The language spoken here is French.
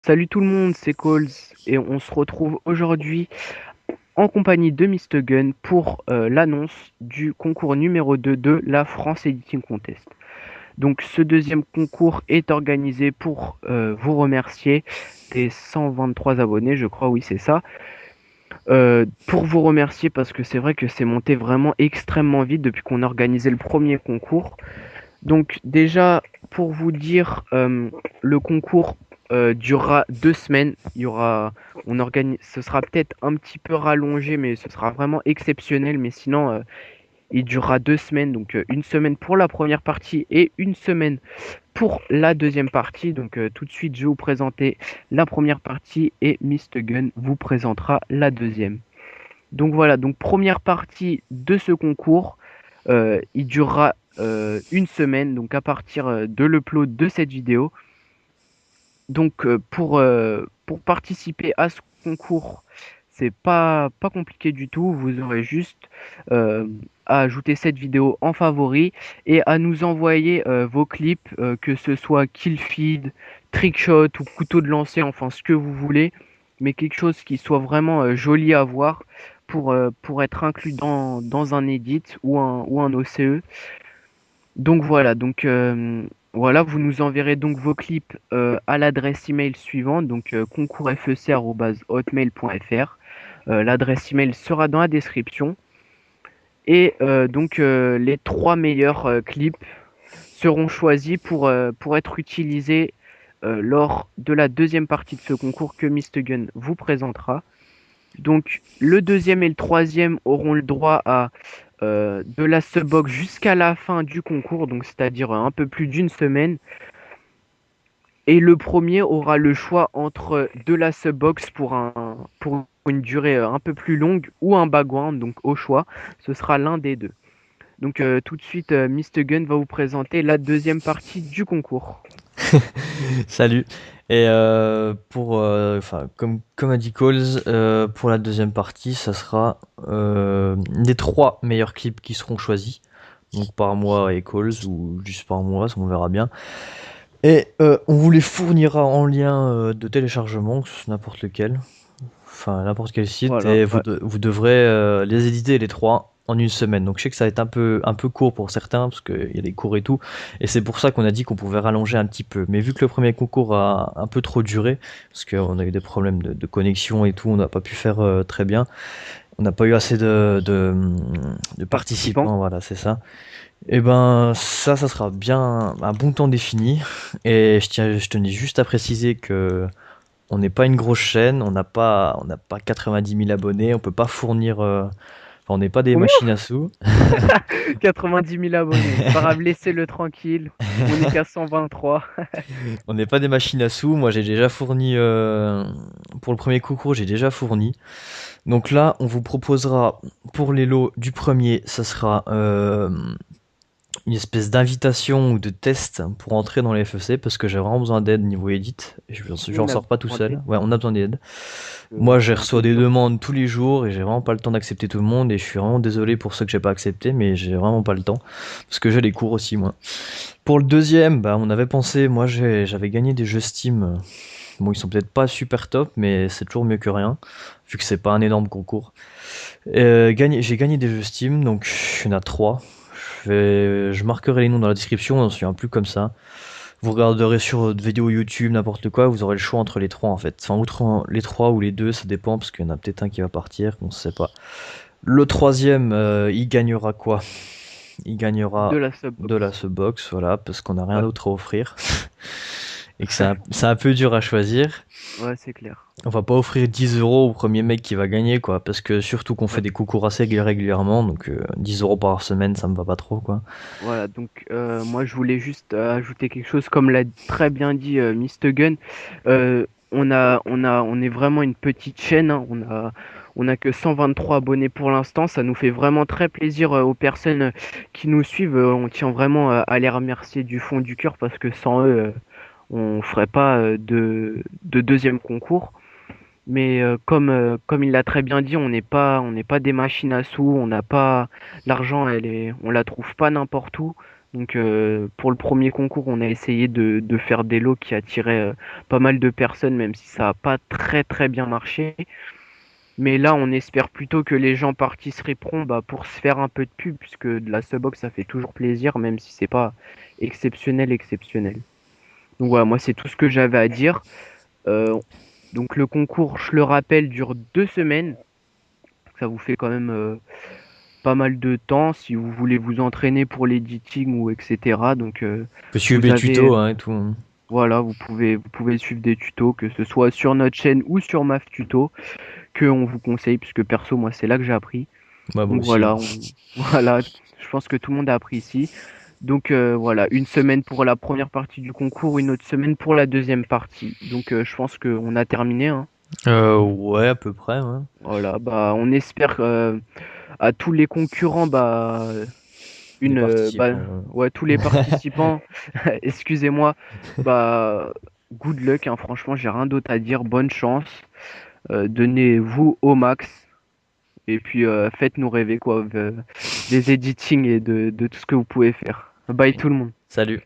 Salut tout le monde, c'est Coles et on se retrouve aujourd'hui en compagnie de Mr. Gun pour l'annonce du concours numéro 2 de la France Editing Contest. Donc ce deuxième concours est organisé pour vous remercier des 123 abonnés, je crois, oui c'est ça. Pour vous remercier parce que c'est vrai que c'est monté vraiment extrêmement vite depuis qu'on a organisé le premier concours. Donc déjà, pour vous dire, le concours durera 2 semaines. Ce sera peut-être un petit peu rallongé, mais ce sera vraiment exceptionnel. Mais sinon, il durera 2 semaines. Donc une semaine pour la première partie et une semaine pour la deuxième partie. Donc tout de suite, je vais vous présenter la première partie et Mr. Gun vous présentera la deuxième. Donc voilà, donc première partie de ce concours. Il durera une semaine, donc à partir de l'upload de cette vidéo. Donc pour participer à ce concours, c'est pas compliqué du tout. Vous aurez juste euh, à ajouter cette vidéo en favori et à nous envoyer vos clips, que ce soit kill feed, trickshot ou couteau de lancer, enfin ce que vous voulez, mais quelque chose qui soit vraiment joli à voir pour être inclus dans un edit ou un OCE. Donc voilà, voilà, vous nous enverrez donc vos clips à l'adresse email suivante, donc concourfec@hotmail.fr. L'adresse email sera dans la description. Et les trois meilleurs clips seront choisis pour être utilisés lors de la deuxième partie de ce concours que Mr. Gun vous présentera. Donc le deuxième et le troisième auront le droit à de la subbox jusqu'à la fin du concours, donc c'est-à-dire un peu plus d'une semaine. Et le premier aura le choix entre de la subbox pour une durée un peu plus longue ou un background, donc au choix, ce sera l'un des deux. Donc tout de suite, Mr. Gun va vous présenter la deuxième partie du concours. Salut. Et comme a dit Coles, pour la deuxième partie, ça sera les trois meilleurs clips qui seront choisis. Donc par moi et Coles, ou juste par moi, ça on verra bien. Et on vous les fournira en lien de téléchargement, n'importe lequel, enfin n'importe quel site, Voilà, et ouais. vous devrez les éditer les trois en une semaine. Donc je sais que ça va être un peu court pour certains, parce qu'il y a des cours et tout, et c'est pour ça qu'on a dit qu'on pouvait rallonger un petit peu. Mais vu que le premier concours a un peu trop duré, parce qu'on a eu des problèmes de connexion et tout, on n'a pas pu faire très bien, on n'a pas eu assez de Participants. participants, voilà, c'est ça. Et ben ça sera bien un bon temps défini. Et je tenais juste à préciser que on n'est pas une grosse chaîne, on n'a pas 90 000 abonnés, on peut pas fournir, enfin, on n'est pas des Combien? machines à sous. 90 000 abonnés. C'est pas grave, laissez-le tranquille. On est qu'à 123. On n'est pas des machines à sous. Moi, j'ai déjà fourni pour le premier concours, j'ai déjà fourni. Donc là, on vous proposera pour les lots du premier, ça sera une espèce d'invitation ou de test pour entrer dans les FEC parce que j'ai vraiment besoin d'aide niveau edit. Nous, J'en on a sors pas tout besoin seul. d'aide. Ouais, on a besoin d'aide. Moi, j'ai C'est un reçois peu des dur. demandes tous les jours et j'ai vraiment pas le temps d'accepter tout le monde et je suis vraiment désolé pour ceux que j'ai pas accepté, mais j'ai vraiment pas le temps parce que j'ai les cours aussi moi. Pour le deuxième, bah on avait pensé, moi j'avais gagné des jeux Steam. Bon, ils sont peut-être pas super top, mais c'est toujours mieux que rien vu que c'est pas un énorme concours. J'ai gagné des jeux Steam, donc il y en a trois. Je marquerai les noms dans la description, on se souvient plus comme ça. Vous regarderez sur votre vidéo YouTube, n'importe quoi, vous aurez le choix entre les trois en fait. Enfin, outre les trois ou les deux, ça dépend, parce qu'il y en a peut-être un qui va partir, on sait pas. Le troisième, il gagnera quoi? Il De gagnera la de la subbox. subbox, voilà, parce qu'on n'a rien Ouais, d'autre à offrir. Et que c'est un peu dur à choisir. ouais, c'est clair. On va pas offrir 10 euros au premier mec qui va gagner, quoi, parce que surtout qu'on fait Ouais. des concours assez régulièrement, donc 10 euros par semaine, ça me va pas trop, quoi. Voilà, donc moi je voulais juste ajouter quelque chose, comme l'a très bien dit Mr. Gun. On est vraiment une petite chaîne, hein. On a que 123 abonnés pour l'instant. Ça nous fait vraiment très plaisir aux personnes qui nous suivent. On tient vraiment à les remercier du fond du cœur parce que sans eux, on ferait pas de deuxième concours. Mais comme il l'a très bien dit, on n'est pas des machines à sous, on n'a pas l'argent, on la trouve pas n'importe où. Donc pour le premier concours, on a essayé de faire des lots qui attiraient pas mal de personnes, même si ça n'a pas très très bien marché. Mais là, on espère plutôt que les gens participeront bah, pour se faire un peu de pub, puisque de la Subbox, ça fait toujours plaisir, même si c'est pas exceptionnel, exceptionnel. Donc voilà, moi c'est tout ce que j'avais à dire. Euh, donc le concours, je le rappelle, dure 2 semaines. Ça vous fait quand même pas mal de temps si vous voulez vous entraîner pour l'editing ou etc. Donc Peux suivre vous les avez tutos hein, et tout, hein. voilà, vous pouvez suivre des tutos, que ce soit sur notre chaîne ou sur MAF Tuto, que on vous conseille, puisque perso moi c'est là que j'ai appris. Bah, moi Donc aussi, hein. voilà, voilà, je pense que tout le monde a appris ici. Donc voilà, une semaine pour la première partie du concours, une autre semaine pour la deuxième partie. Donc je pense qu'on a terminé, hein. Ouais, à peu près, ouais. Voilà, bah on espère à tous les concurrents, bah Les bah participants, ouais. ouais, tous les participants, excusez-moi, bah good luck, hein, franchement, j'ai rien d'autre à dire, bonne chance, donnez-vous au max. Et puis faites-nous rêver quoi, des editing et de tout ce que vous pouvez faire. Bye tout le monde. Salut.